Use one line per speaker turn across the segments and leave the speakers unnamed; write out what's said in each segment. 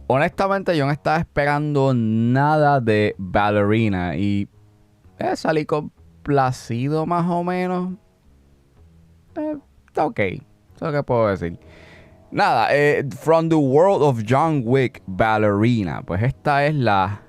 Honestamente, yo no estaba esperando nada de Ballerina y salí complacido más o menos. Está ok, eso es lo que puedo decir. Nada, From the World of John Wick, Ballerina. Pues esta es la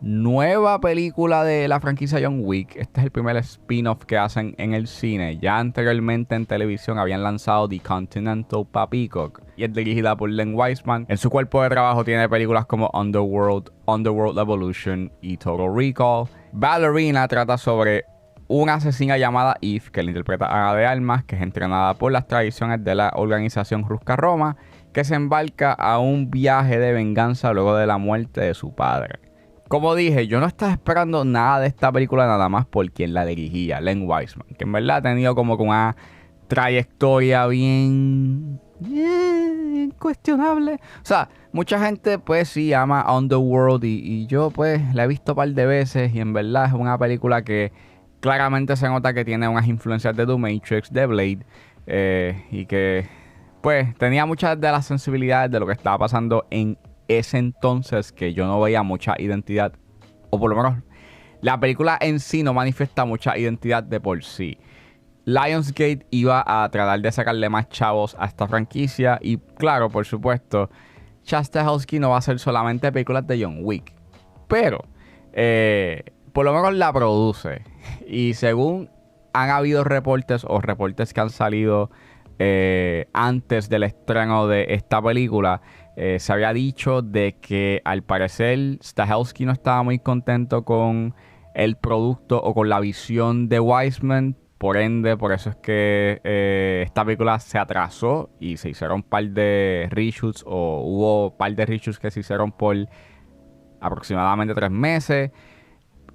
nueva película de la franquicia John Wick. Este es el primer spin-off que hacen en el cine. Ya anteriormente en televisión habían lanzado The Continental pa' Peacock y es dirigida por Len Wiseman. En su cuerpo de trabajo tiene películas como Underworld Evolution y Total Recall. Ballerina trata sobre una asesina llamada Eve, que la interpreta Ana de Armas, que es entrenada por las tradiciones de la organización Rusca Roma, que se embarca a un viaje de venganza luego de la muerte de su padre. Como dije, yo no estaba esperando nada de esta película nada más por quien la dirigía, Len Wiseman, que en verdad ha tenido como que una trayectoria bien cuestionable. O sea, mucha gente pues sí ama Underworld y yo pues la he visto un par de veces y en verdad es una película que claramente se nota que tiene unas influencias de The Matrix, de Blade, y que pues tenía muchas de las sensibilidades de lo que estaba pasando en ese entonces, que yo no veía mucha identidad, o por lo menos la película en sí no manifiesta mucha identidad de por sí. Lionsgate iba a tratar de sacarle más chavos a esta franquicia y claro, por supuesto, Chad Stahelski no va a hacer solamente películas de John Wick, pero por lo menos la produce. Y según han habido reportes que han salido antes del estreno de esta película, se había dicho de que al parecer Stahelski no estaba muy contento con el producto o con la visión de Wiseman. Por ende, por eso es que esta película se atrasó y se hicieron un par de reshoots, o hubo un par de reshoots que se hicieron por aproximadamente 3 meses.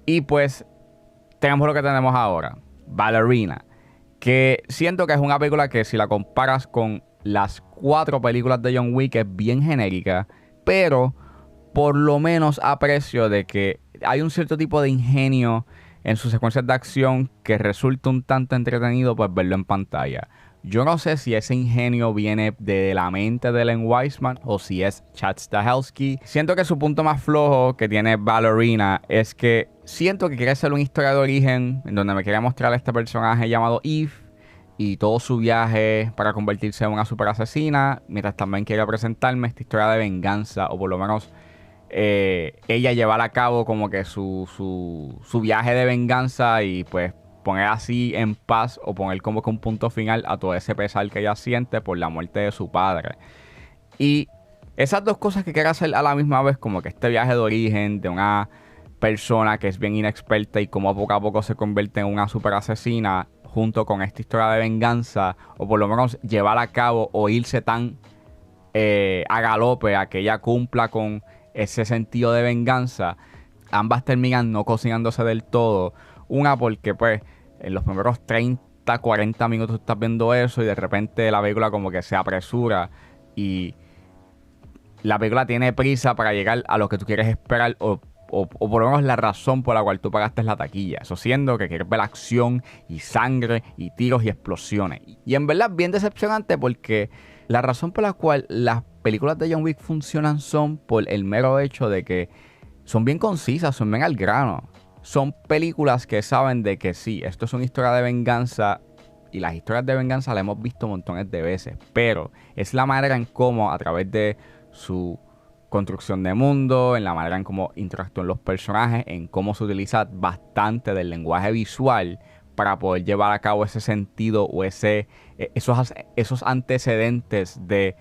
Y pues tenemos lo que tenemos ahora, Ballerina, que siento que es una película que si la comparas con las 4 películas de John Wick es bien genérica, pero por lo menos aprecio de que hay un cierto tipo de ingenio en sus secuencias de acción que resulta un tanto entretenido pues verlo en pantalla. Yo no sé si ese ingenio viene de la mente de Len Wiseman o si es Chad Stahelski. Siento que su punto más flojo que tiene Ballerina es que siento que quiere ser una historia de origen en donde me quiere mostrar a este personaje llamado Eve y todo su viaje para convertirse en una super asesina, mientras también quiere presentarme esta historia de venganza, o por lo menos ella llevar a cabo como que su viaje de venganza y pues poner así en paz o poner como que un punto final a todo ese pesar que ella siente por la muerte de su padre. Y esas dos cosas que quiere hacer a la misma vez, como que este viaje de origen de una persona que es bien inexperta y como poco a poco se convierte en una super asesina, junto con esta historia de venganza, o por lo menos llevar a cabo o irse tan a galope a que ella cumpla con ese sentido de venganza, ambas terminan no cocinándose del todo. Una porque pues en los primeros 30, 40 minutos estás viendo eso y de repente la película como que se apresura y la película tiene prisa para llegar a lo que tú quieres esperar o por lo menos la razón por la cual tú pagaste la taquilla. Eso siendo que quieres ver acción y sangre y tiros y explosiones. Y en verdad bien decepcionante porque la razón por la cual las películas de John Wick funcionan son por el mero hecho de que son bien concisas, son bien al grano. Son películas que saben de que sí, esto es una historia de venganza y las historias de venganza las hemos visto montones de veces, pero es la manera en cómo a través de su construcción de mundo, en la manera en cómo interactúan los personajes, en cómo se utiliza bastante del lenguaje visual para poder llevar a cabo ese sentido o esos antecedentes de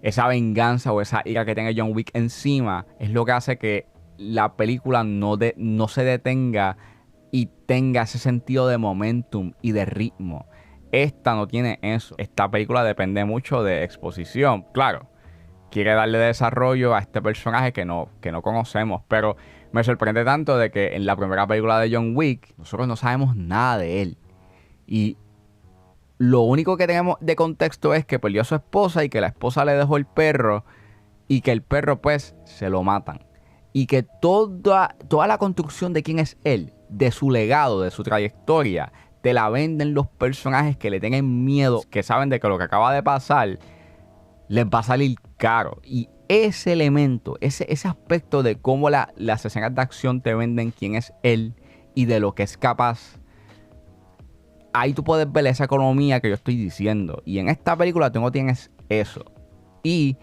esa venganza o esa ira que tiene John Wick encima, es lo que hace que la película no se detenga y tenga ese sentido de momentum y de ritmo. Esta no tiene eso. Esta película depende mucho de exposición. Claro, quiere darle desarrollo a este personaje que no conocemos, pero me sorprende tanto de que en la primera película de John Wick nosotros no sabemos nada de él. Y lo único que tenemos de contexto es que perdió a su esposa y que la esposa le dejó el perro y que el perro pues se lo matan. Y que toda la construcción de quién es él, de su legado, de su trayectoria, te la venden los personajes que le tienen miedo, que saben de que lo que acaba de pasar les va a salir caro. Y ese elemento, ese aspecto de cómo las escenas de acción te venden quién es él y de lo que es capaz, ahí tú puedes ver esa economía que yo estoy diciendo. Y en esta película tú no tienes eso. Y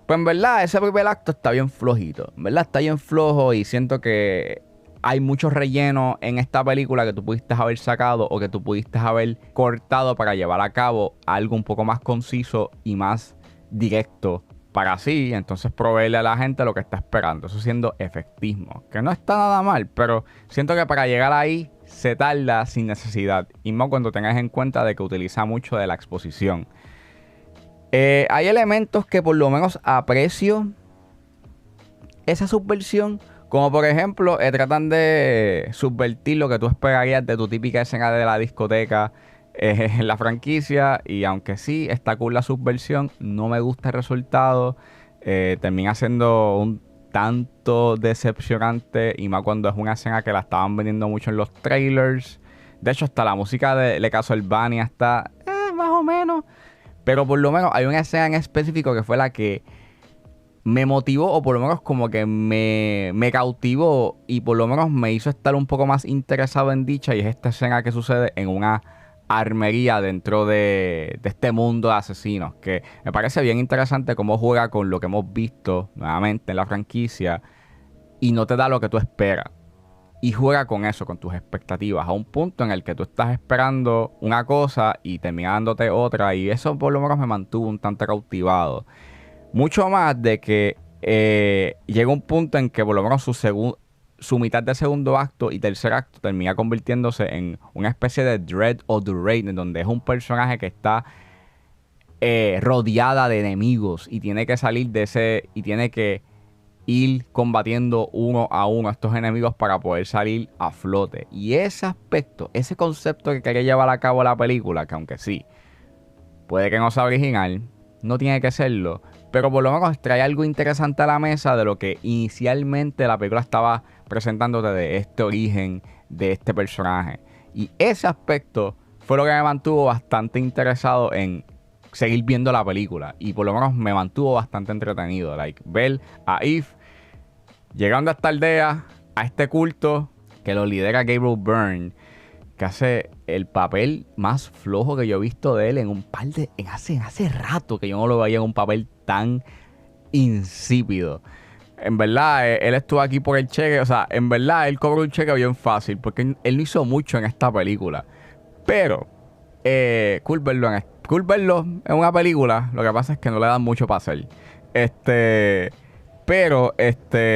pues en verdad ese primer acto está bien flojito. En verdad está bien flojo y siento que hay mucho relleno en esta película que tú pudiste haber sacado o que tú pudiste haber cortado para llevar a cabo algo un poco más conciso y más directo para así entonces proveerle a la gente lo que está esperando. Eso siendo efectismo, que no está nada mal, pero siento que para llegar ahí se tarda sin necesidad, y más cuando tengas en cuenta de que utiliza mucho de la exposición. Hay elementos que por lo menos aprecio esa subversión, como por ejemplo tratan de subvertir lo que tú esperarías de tu típica escena de la discoteca en la franquicia, y aunque sí está cool la subversión, no me gusta el resultado. Termina siendo un tanto decepcionante, y más cuando es una escena que la estaban vendiendo mucho en los trailers. De hecho, hasta la música de Castlevania está más o menos. Pero por lo menos hay una escena en específico que fue la que me motivó, o por lo menos como que me cautivó, y por lo menos me hizo estar un poco más interesado en dicha, y es esta escena que sucede en una armería dentro de este mundo de asesinos, que me parece bien interesante cómo juega con lo que hemos visto nuevamente en la franquicia y no te da lo que tú esperas. Y juega con eso, con tus expectativas, a un punto en el que tú estás esperando una cosa y termina dándote otra, y eso por lo menos me mantuvo un tanto cautivado. Mucho más de que llega un punto en que por lo menos su mitad de segundo acto y tercer acto termina convirtiéndose en una especie de Dread o The Raid, en donde es un personaje que está rodeada de enemigos y tiene que salir de ese, y tiene que ir combatiendo uno a uno a estos enemigos para poder salir a flote. Y ese aspecto, ese concepto que quería llevar a cabo la película, que aunque sí, puede que no sea original, no tiene que serlo, pero por lo menos trae algo interesante a la mesa de lo que inicialmente la película estaba presentándote, de este origen de este personaje. Y ese aspecto fue lo que me mantuvo bastante interesado en seguir viendo la película, y por lo menos me mantuvo bastante entretenido. Like, ver a Eve llegando a esta aldea, a este culto que lo lidera Gabriel Byrne, que hace el papel más flojo que yo he visto de él en un par de... hace rato que yo no lo veía en un papel tan insípido. En verdad, él estuvo aquí por el cheque. O sea, en verdad, él cobró un cheque bien fácil, porque él no hizo mucho en esta película. Pero, cool verlo en una película. Lo que pasa es que no le dan mucho para hacer. Pero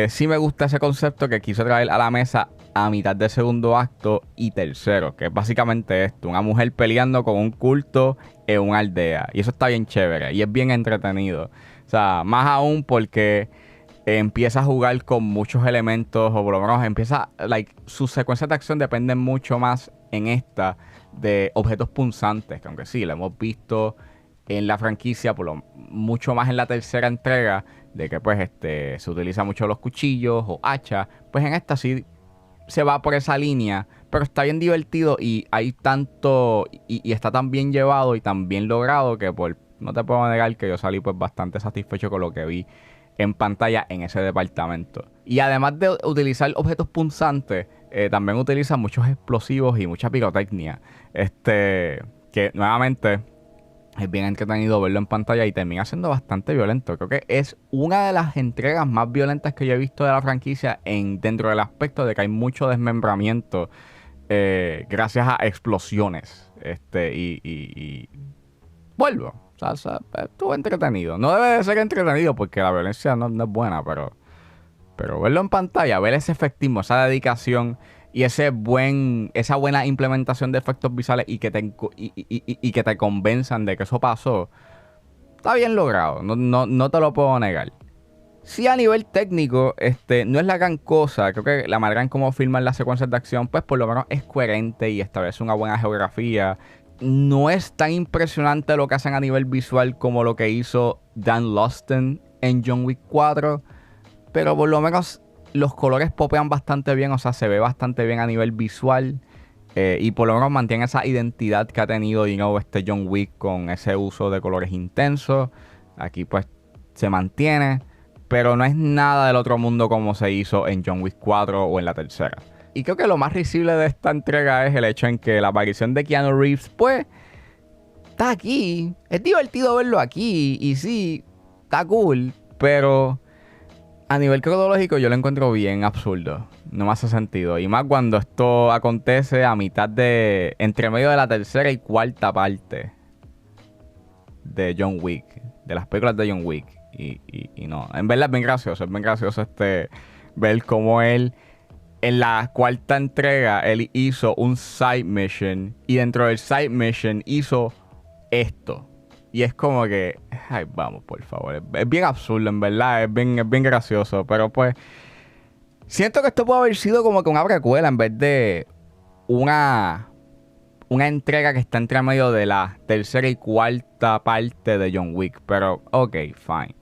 sí me gusta ese concepto que quiso traer a la mesa a mitad de segundo acto y tercero, que es básicamente esto: una mujer peleando con un culto en una aldea. Y eso está bien chévere y es bien entretenido. O sea, más aún porque empieza a jugar con muchos elementos, o por lo menos empieza, sus secuencias de acción dependen mucho más en esta de objetos punzantes, que aunque sí, lo hemos visto en la franquicia, mucho más en la tercera entrega, de que pues se utiliza mucho los cuchillos o hachas. Pues en esta sí se va por esa línea, pero está bien divertido, y hay tanto, y está tan bien llevado y tan bien logrado, que no te puedo negar que yo salí pues bastante satisfecho con lo que vi en pantalla en ese departamento. Y además de utilizar objetos punzantes, también utiliza muchos explosivos y mucha pirotecnia, que nuevamente es bien entretenido verlo en pantalla, y termina siendo bastante violento. Creo que es una de las entregas más violentas que yo he visto de la franquicia, dentro del aspecto de que hay mucho desmembramiento gracias a explosiones. Y vuelvo. O sea, estuvo entretenido. No debe de ser entretenido porque la violencia no es buena, pero verlo en pantalla, ver ese efectismo, esa dedicación y esa buena implementación de efectos visuales, y que te convenzan de que eso pasó, está bien logrado. No te lo puedo negar. Sí, a nivel técnico, no es la gran cosa. Creo que la manera en cómo filman las secuencias de acción, pues por lo menos es coherente y establece una buena geografía. No es tan impresionante lo que hacen a nivel visual como lo que hizo Dan Lausten en John Wick 4, pero por lo menos los colores popean bastante bien, o sea, se ve bastante bien a nivel visual, y por lo menos mantiene esa identidad que ha tenido John Wick con ese uso de colores intensos. Aquí pues se mantiene, pero no es nada del otro mundo como se hizo en John Wick 4 o en la tercera. Y creo que lo más risible de esta entrega es el hecho en que la aparición de Keanu Reeves, pues, está aquí. Es divertido verlo aquí. Y sí, está cool. Pero a nivel cronológico yo lo encuentro bien absurdo. No me hace sentido. Y más cuando esto acontece a mitad de... entre medio de la tercera y cuarta parte de John Wick. De las películas de John Wick. Y no. En verdad es bien gracioso. Es bien gracioso ver cómo él... En la cuarta entrega, él hizo un side mission. Y dentro del side mission hizo esto. Y es como que... ay, vamos, por favor. Es bien absurdo, en verdad. Es bien gracioso. Pero pues... siento que esto puede haber sido como que una precuela en vez de una entrega que está entre medio de la tercera y cuarta parte de John Wick. Pero, ok, fine.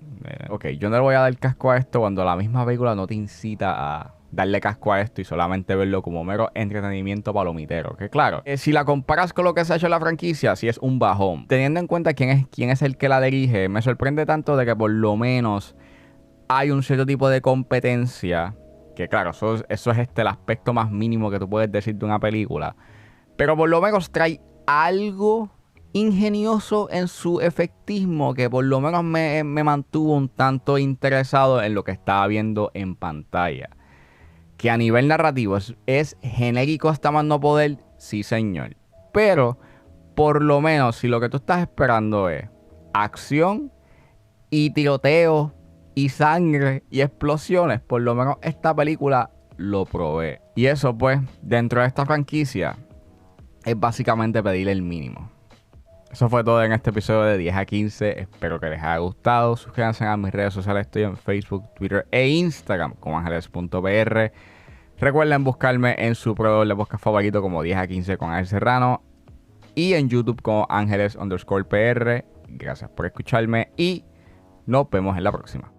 Ok, yo no le voy a dar casco a esto cuando la misma película no te incita a darle casco a esto y solamente verlo como mero entretenimiento palomitero. Que claro, si la comparas con lo que se ha hecho en la franquicia, sí es un bajón. Teniendo en cuenta quién es el que la dirige, me sorprende tanto de que por lo menos hay un cierto tipo de competencia. Que claro, eso es el aspecto más mínimo que tú puedes decir de una película. Pero por lo menos trae algo ingenioso en su efectismo que por lo menos me mantuvo un tanto interesado en lo que estaba viendo en pantalla. Que a nivel narrativo es genérico hasta más no poder, sí señor. Pero por lo menos si lo que tú estás esperando es acción y tiroteo y sangre y explosiones, por lo menos esta película lo provee. Y eso pues, dentro de esta franquicia, es básicamente pedir el mínimo. Eso fue todo en este episodio de 10 a 15. Espero que les haya gustado. Suscríbanse a mis redes sociales. Estoy en Facebook, Twitter e Instagram como ángeles.pr. Recuerden buscarme en su proveedor de podcast favorito como 10 a 15 con Ángel Serrano. Y en YouTube como ángeles_pr. Gracias por escucharme y nos vemos en la próxima.